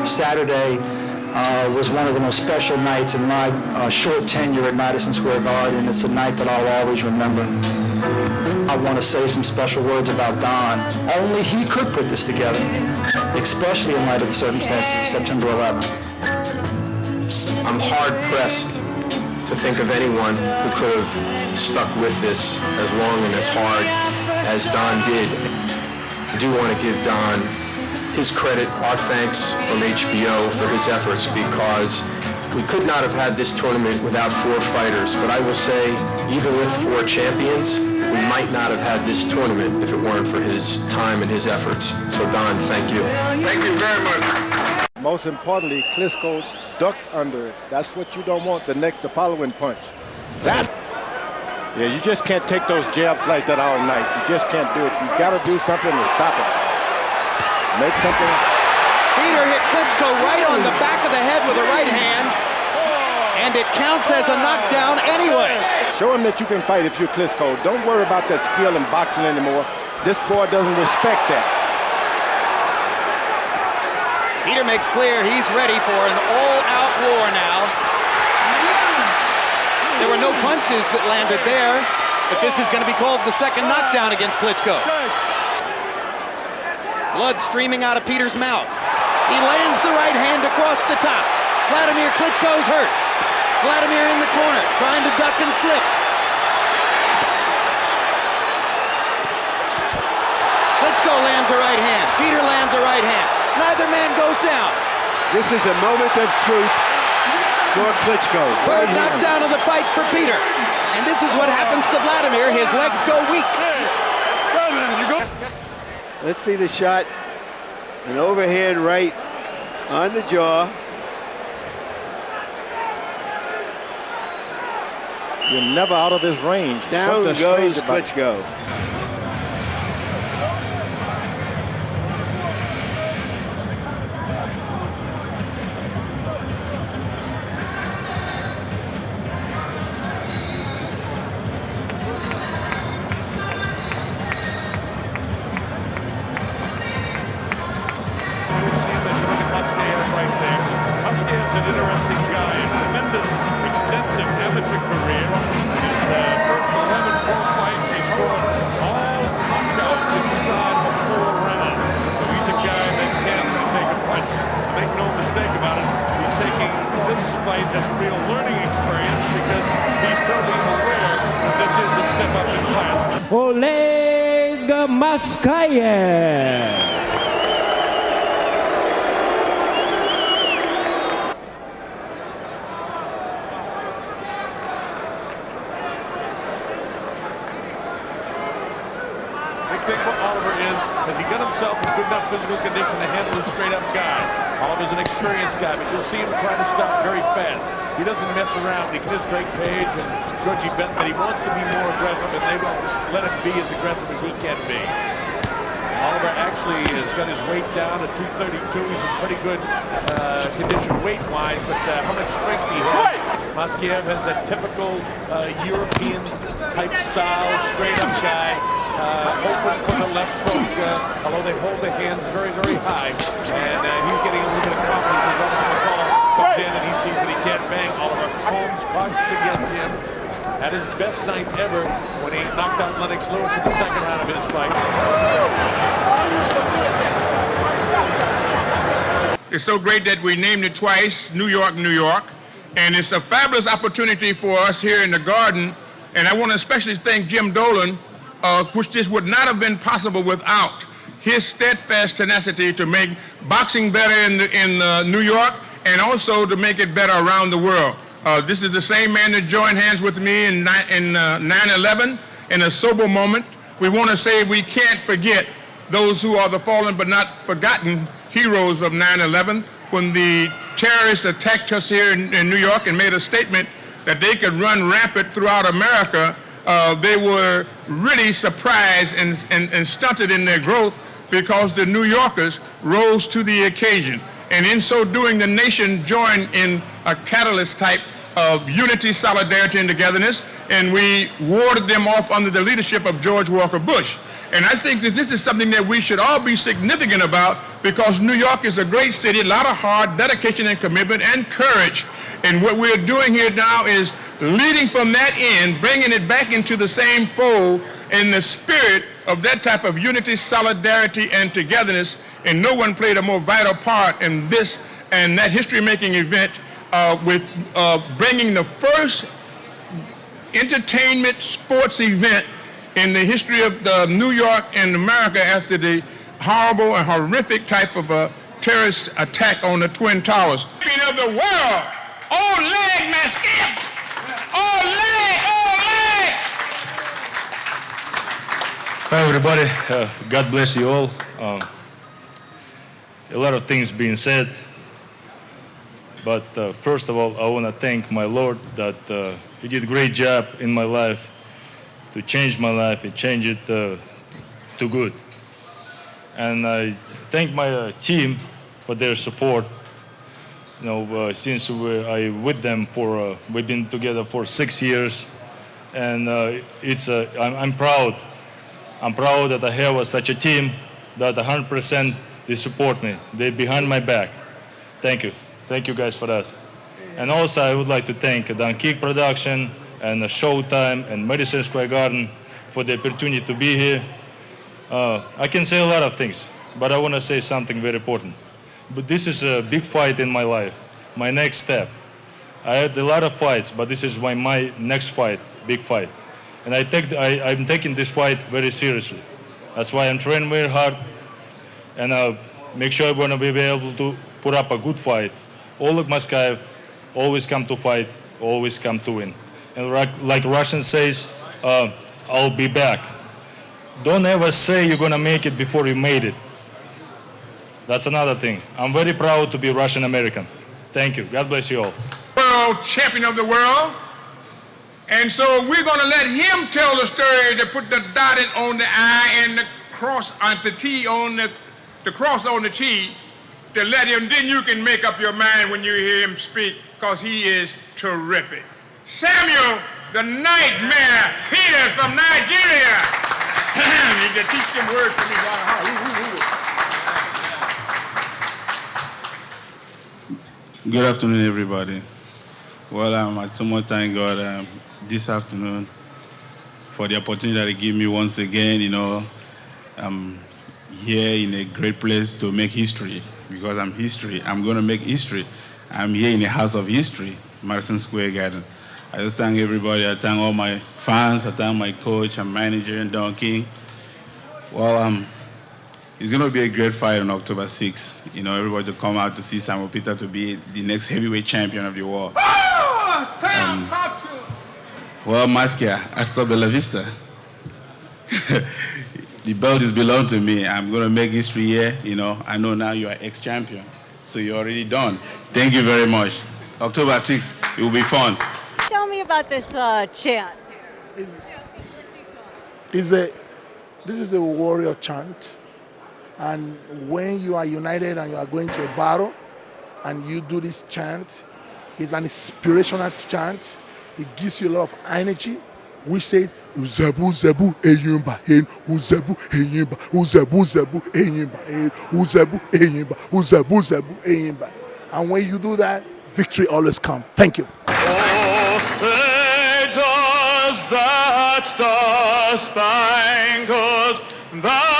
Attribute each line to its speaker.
Speaker 1: Saturday was one of the most special nights in my short tenure at Madison Square Garden. It's a night that I'll always remember. I want to say some special words about Don. Only he could put this together, especially in light of the circumstances of September 11th.
Speaker 2: I'm hard-pressed to think of anyone who could have stuck with this as long and as hard as Don did. I do want to give Don his credit, our thanks from HBO for his efforts, because we could not have had this tournament without 4 fighters. But I will say, even with 4 champions, we might not have had this tournament if it weren't for his time and his efforts. So Don, thank you.
Speaker 3: Thank you very much.
Speaker 4: Most importantly, Kristal ducked under it. That's what you don't want, the following punch. Yeah, you just can't take those jabs like that all night. You just can't do it. You got to do something to stop it. Make something.
Speaker 5: Peter hit Klitschko right on the back of the head with a right hand, and it counts as a knockdown anyway.
Speaker 4: Show him that you can fight if you're Klitschko. Don't worry about that skill in boxing anymore. This boy doesn't respect that.
Speaker 5: Peter makes clear he's ready for an all-out war now. There were no punches that landed there, but this is going to be called the second knockdown against Klitschko. Blood streaming out of Peter's mouth. He lands the right hand across the top. Vladimir Klitschko's hurt. Vladimir in the corner, trying to duck and slip. Klitschko lands a right hand. Peter lands a right hand. Neither man goes down.
Speaker 6: This is a moment of truth for Klitschko.
Speaker 5: Third knockdown of the fight for Peter. And this is what happens to Vladimir. His legs go weak.
Speaker 6: Let's see the shot. An overhand right on the jaw.
Speaker 4: You're never out of his range.
Speaker 6: Down goes Klitschko.
Speaker 3: Maskaev's an interesting guy, a tremendous, extensive amateur career. His first 11 pro fights, he scored all knockouts inside of 4 rounds. So he's a guy that can take a punch. Make no mistake about it, he's taking this fight as a real learning experience because he's totally aware that this is a step up in class.
Speaker 7: Oleg Maskaev.
Speaker 3: Thing for Oliver is, has he got himself in good enough physical condition to handle a straight-up guy? Oliver's an experienced guy, but you'll see him try to stop very fast. He doesn't mess around. He kills Greg Page and Georgie Benton, but he wants to be more aggressive, and they won't let him be as aggressive as he can be. Oliver actually has got his weight down at 232. He's in pretty good condition weight-wise, but how much strength he has. Maskaev has that typical European-type style, straight-up guy. Open for the left hook, although they hold the hands very, very high. And he's getting a little bit of confidence as Oliver McCall comes in and he sees that he can't bang. Oliver Holmes cautious against him. At his best night ever when he knocked out Lennox Lewis in the second round of his fight.
Speaker 8: It's so great that we named it twice, New York, New York. And it's a fabulous opportunity for us here in the Garden. And I want to especially thank Jim Dolan, which this would not have been possible without his steadfast tenacity to make boxing better in New York and also to make it better around the world. This is the same man that joined hands with me in 9/11 in a sober moment. We want to say we can't forget those who are the fallen but not forgotten heroes of 9/11 when the terrorists attacked us here in New York and made a statement that they could run rampant throughout America. They were really surprised and stunted in their growth because the New Yorkers rose to the occasion. And in so doing, the nation joined in a catalyst type of unity, solidarity, and togetherness, and we warded them off under the leadership of George Walker Bush. And I think that this is something that we should all be significant about because New York is a great city, a lot of hard dedication and commitment and courage. And what we're doing here now is leading from that end, bringing it back into the same fold in the spirit of that type of unity, solidarity, and togetherness. And no one played a more vital part in this and that history-making event with bringing the first entertainment sports event in the history of New York and America after the horrible and horrific type of a terrorist attack on the Twin Towers. Champion of the world, Oleg Maskaev! Oleg!
Speaker 9: Hi everybody, God bless you all. A lot of things being said, but first of all, I want to thank my Lord that He did a great job in my life to change my life and change it to good. And I thank my team for their support. You know, since I with them for we've been together for 6 years, and I'm proud. I'm proud that I have such a team that 100% they support me. They're behind my back. Thank you guys for that. And also I would like to thank Dan Kick Production and Showtime and Madison Square Garden for the opportunity to be here. I can say a lot of things, but I want to say something very important. But this is a big fight in my life, my next step. I had a lot of fights, but this is my next fight, big fight. And I'm taking this fight very seriously. That's why I'm training very hard, and I'll make sure I'm going to be able to put up a good fight. Oleg Maskaev, always come to fight, always come to win. And like Russian says, I'll be back. Don't ever say you're going to make it before you made it. That's another thing. I'm very proud to be Russian American. Thank you. God bless you all.
Speaker 8: World champion of the world. And so we're going to let him tell the story to put the dotted on the I and the cross on the T on the cross on the T, to let him, then you can make up your mind when you hear him speak, because he is terrific. Samuel, the Nightmare Peters from Nigeria. You need to teach them words to me.
Speaker 10: Good afternoon, everybody. Well, I so much thank God this afternoon for the opportunity that He gave me once again. You know, I'm here in a great place to make history, because I'm history. I'm going to make history. I'm here in the house of history, Madison Square Garden. I just thank everybody. I thank all my fans. I thank my coach and manager, and Don King. Well, it's going to be a great fight on October 6th. You know, everybody to come out to see Samuel Peter to be the next heavyweight champion of the world. Well, Maskia, hasta bella vista. The belt is belong to me. I'm going to make history here. You know, I know now you are ex-champion, so you're already done. Thank you very much. October 6th, it will be fun.
Speaker 11: Tell me about this chant.
Speaker 12: This is a warrior chant. And when you are united and you are going to a battle and you do this chant, it's an inspirational chant. It gives you a lot of energy, which says, Uzebu zebu eyimba hen, uzebu eyimba, uzebu zebu eyimba hen, uzebu eyimba, uzebu zebu eyimba. And when you do that, victory always comes. Thank you.
Speaker 13: Oh, say does that star-spangled banner